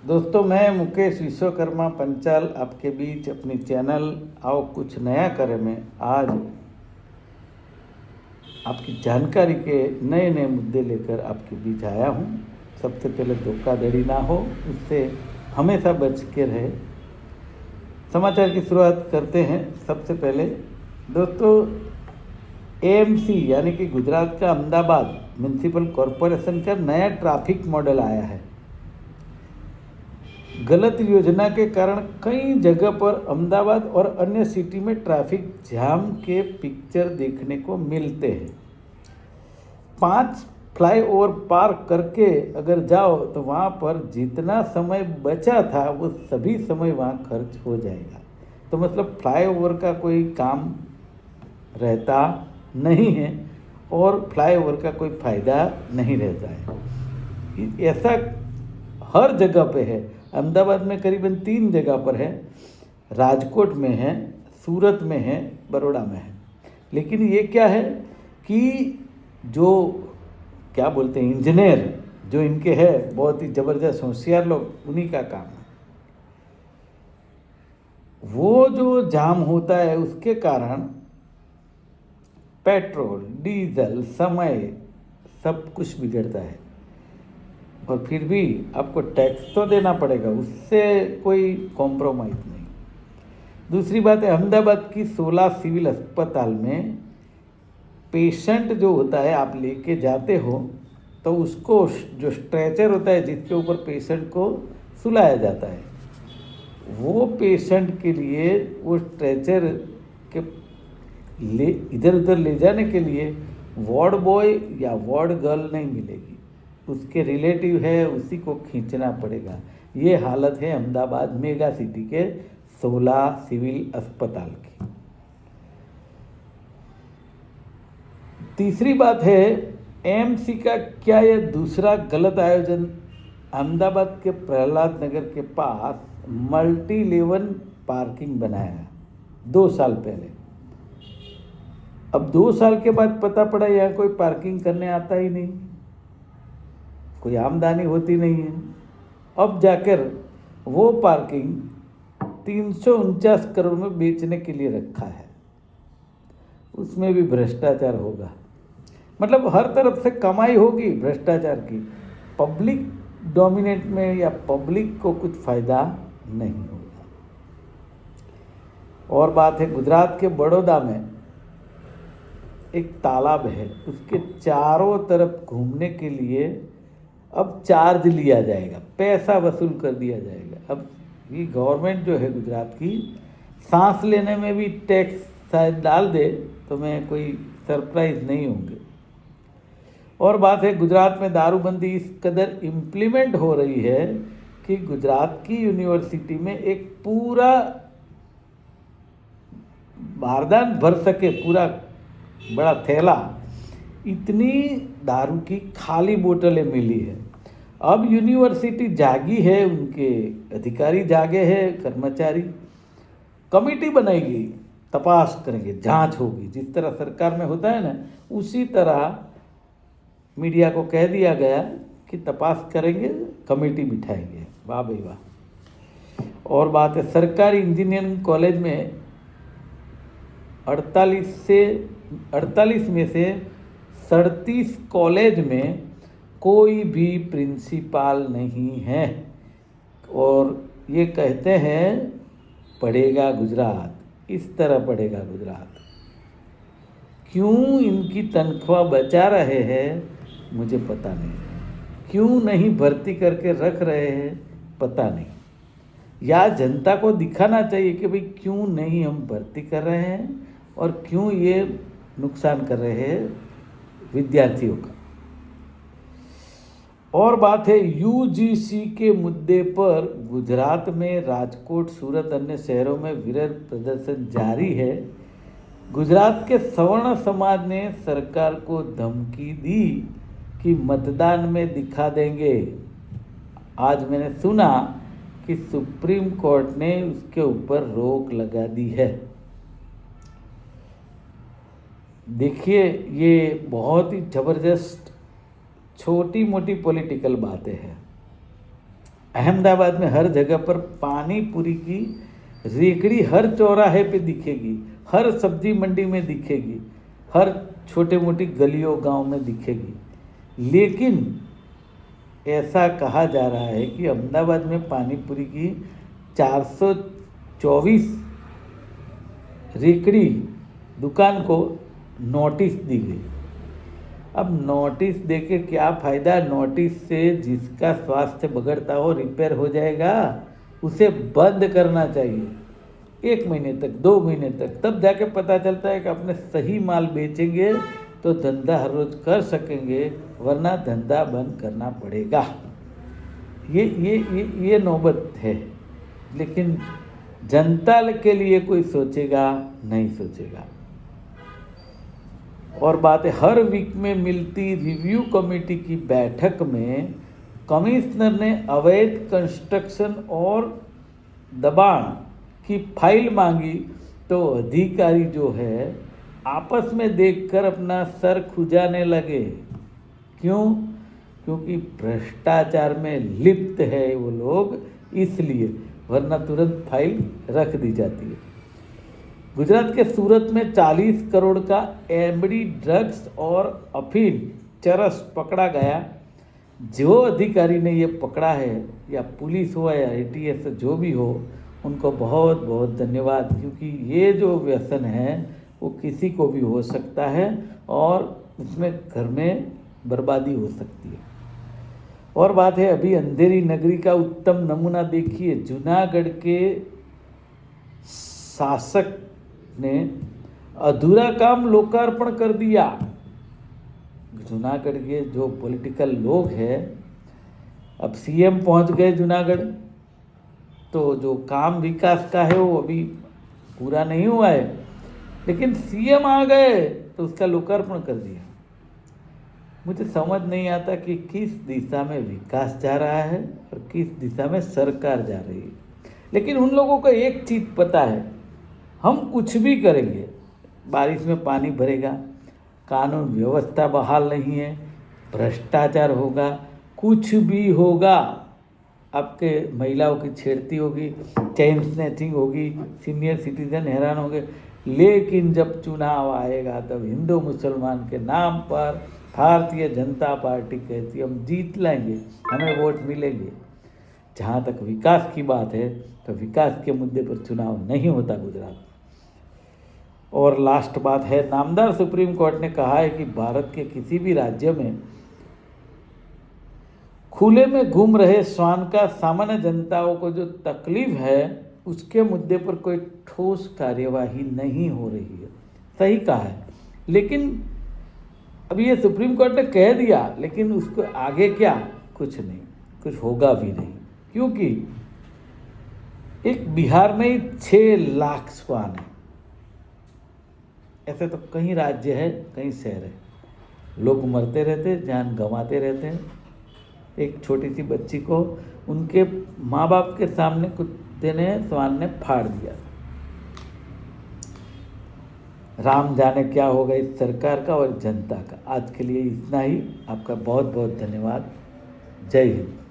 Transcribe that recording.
दोस्तों, मैं मुकेश विश्वकर्मा पंचाल आपके बीच अपनी चैनल आओ कुछ नया करें में आज आपकी जानकारी के नए नए मुद्दे लेकर आपके बीच आया हूँ। सबसे पहले धोखाधड़ी ना हो, उससे हमेशा बच के रहे। समाचार की शुरुआत करते हैं। सबसे पहले दोस्तों, एएमसी यानी कि गुजरात का अहमदाबाद म्यूनसिपल कॉरपोरेशन का नया ट्रैफिक मॉडल आया है। गलत योजना के कारण कई जगह पर अहमदाबाद और अन्य सिटी में ट्रैफिक जाम के पिक्चर देखने को मिलते हैं। 5 फ्लाईओवर पार करके अगर जाओ तो वहाँ पर जितना समय बचा था वो सभी समय वहाँ खर्च हो जाएगा। तो मतलब फ्लाईओवर का कोई काम रहता नहीं है और फ्लाईओवर का कोई फ़ायदा नहीं रहता है। ऐसा हर जगह पे है। अहमदाबाद में करीबन 3 जगह पर है, राजकोट में है, सूरत में है, बड़ौदा में है। लेकिन ये क्या है कि जो क्या बोलते हैं इंजीनियर जो इनके है, बहुत ही ज़बरदस्त होशियार लोग, उन्हीं का काम है। वो जो जाम होता है उसके कारण पेट्रोल, डीजल, समय सब कुछ बिगड़ता है और फिर भी आपको टैक्स तो देना पड़ेगा, उससे कोई कॉम्प्रोमाइज़ नहीं। दूसरी बात है, अहमदाबाद की 16 सिविल अस्पताल में पेशेंट जो होता है, आप लेके जाते हो तो उसको जो स्ट्रेचर होता है जिसके ऊपर पेशेंट को सुलाया जाता है, वो पेशेंट के लिए वो स्ट्रेचर के इधर उधर ले जाने के लिए वार्ड बॉय या वार्ड गर्ल नहीं मिलेगी, उसके रिलेटिव है, उसी को खींचना पड़ेगा। ये हालत है अहमदाबाद मेगा सिटी के 16 सिविल अस्पताल की। तीसरी बात है, एएमसी का क्या यह दूसरा गलत आयोजन। अहमदाबाद के प्रहलाद नगर के पास मल्टी लेवल पार्किंग बनाया 2 साल पहले। अब 2 साल के बाद पता पड़ा यहाँ कोई पार्किंग करने आता ही नहीं, कोई आमदनी होती नहीं है। अब जाकर वो पार्किंग 349 करोड़ में बेचने के लिए रखा है। उसमें भी भ्रष्टाचार होगा, मतलब हर तरफ से कमाई होगी भ्रष्टाचार की। पब्लिक डोमिनेट में या पब्लिक को कुछ फ़ायदा नहीं होगा। और बात है, गुजरात के बड़ौदा में एक तालाब है, उसके चारों तरफ घूमने के लिए अब चार्ज लिया जाएगा, पैसा वसूल कर दिया जाएगा। अब ये गवर्नमेंट जो है गुजरात की, सांस लेने में भी टैक्स शायद डाल दे तो मैं कोई सरप्राइज नहीं होंगे। और बात है, गुजरात में दारूबंदी इस कदर इम्प्लीमेंट हो रही है कि गुजरात की यूनिवर्सिटी में एक पूरा बारदान भर सके, पूरा बड़ा थैला, इतनी दारू की खाली बोतलें मिली है। अब यूनिवर्सिटी जागी है, उनके अधिकारी जागे हैं, कर्मचारी कमेटी बनाएगी, तपास करेंगे, जांच होगी। जिस तरह सरकार में होता है ना, उसी तरह मीडिया को कह दिया गया कि तपास करेंगे, कमेटी बिठाएंगे। वाह भाई वाह। और बात है, सरकारी इंजीनियरिंग कॉलेज में 48 में से 37 कॉलेज में कोई भी प्रिंसिपल नहीं है और ये कहते हैं पढ़ेगा गुजरात, इस तरह पढ़ेगा गुजरात। क्यों इनकी तनख्वाह बचा रहे हैं मुझे पता नहीं, क्यों नहीं भर्ती करके रख रहे हैं पता नहीं। या जनता को दिखाना चाहिए कि भाई क्यों नहीं हम भर्ती कर रहे हैं और क्यों ये नुकसान कर रहे हैं विद्यार्थियों का। और बात है, यूजीसी के मुद्दे पर गुजरात में राजकोट, सूरत, अन्य शहरों में विरोध प्रदर्शन जारी है। गुजरात के सवर्ण समाज ने सरकार को धमकी दी कि मतदान में दिखा देंगे। आज मैंने सुना कि सुप्रीम कोर्ट ने उसके ऊपर रोक लगा दी है। देखिए, ये बहुत ही ज़बरदस्त छोटी मोटी पॉलिटिकल बातें हैं। अहमदाबाद में हर जगह पर पानी पूरी की रेकड़ी हर चौराहे पे दिखेगी, हर सब्जी मंडी में दिखेगी, हर छोटे मोटी गलियों गांव में दिखेगी। लेकिन ऐसा कहा जा रहा है कि अहमदाबाद में पानी पूरी की 424 रेकड़ी दुकान को नोटिस दी गई। अब नोटिस देके क्या फ़ायदा? नोटिस से जिसका स्वास्थ्य बिगड़ता हो, रिपेयर हो जाएगा, उसे बंद करना चाहिए 1 महीने तक, 2 महीने तक, तब जाके पता चलता है कि अपने सही माल बेचेंगे तो धंधा हर रोज कर सकेंगे, वरना धंधा बंद करना पड़ेगा। ये नौबत है, लेकिन जनता के लिए कोई सोचेगा नहीं सोचेगा। और बात है, हर वीक में मिलती रिव्यू कमेटी की बैठक में कमिश्नर ने अवैध कंस्ट्रक्शन और दबाण की फाइल मांगी तो अधिकारी जो है आपस में देखकर अपना सर खुजाने लगे। क्यों? क्योंकि भ्रष्टाचार में लिप्त है वो लोग, इसलिए, वरना तुरंत फाइल रख दी जाती है। गुजरात के सूरत में 40 करोड़ का एमडी ड्रग्स और अफीम चरस पकड़ा गया। जो अधिकारी ने ये पकड़ा है, या पुलिस हो या एटीएस जो भी हो, उनको बहुत बहुत धन्यवाद, क्योंकि ये जो व्यसन है वो किसी को भी हो सकता है और उसमें घर में बर्बादी हो सकती है। और बात है, अभी अंधेरी नगरी का उत्तम नमूना देखिए। जूनागढ़ के शासक ने अधूरा काम लोकार्पण कर दिया। जूनागढ़ के जो पॉलिटिकल लोग हैं, अब सीएम पहुंच गए जूनागढ़, तो जो काम विकास का है वो अभी पूरा नहीं हुआ है, लेकिन सीएम आ गए तो उसका लोकार्पण कर दिया। मुझे समझ नहीं आता कि किस दिशा में विकास जा रहा है और किस दिशा में सरकार जा रही है। लेकिन उन लोगों को एक चीज़ पता है, हम कुछ भी करेंगे, बारिश में पानी भरेगा, कानून व्यवस्था बहाल नहीं है, भ्रष्टाचार होगा, कुछ भी होगा, आपके महिलाओं की छेड़ती होगी, चेन स्नैचिंग होगी, सीनियर सिटीजन हैरान होंगे। लेकिन जब चुनाव आएगा तब हिंदू मुसलमान के नाम पर भारतीय जनता पार्टी कहती है हम जीत लाएंगे, हमें वोट मिलेंगे। जहाँ तक विकास की बात है तो विकास के मुद्दे पर चुनाव नहीं होता गुजरात। और लास्ट बात है, नामदार सुप्रीम कोर्ट ने कहा है कि भारत के किसी भी राज्य में खुले में घूम रहे श्वान का सामान्य जनताओं को जो तकलीफ है उसके मुद्दे पर कोई ठोस कार्यवाही नहीं हो रही है। सही कहा है, लेकिन अभी ये सुप्रीम कोर्ट ने कह दिया, लेकिन उसको आगे क्या? कुछ नहीं, कुछ होगा भी नहीं, क्योंकि एक बिहार में ही 6 लाख श्वान है। ऐसे तो कई राज्य है, कई शहर है, लोग मरते रहते, जान गंवाते रहते हैं। एक छोटी सी बच्ची को उनके माँ बाप के सामने कुत्ते ने, श्वान ने फाड़ दिया। राम जाने क्या होगा इस सरकार का और जनता का। आज के लिए इतना ही। आपका बहुत बहुत धन्यवाद। जय हिंद।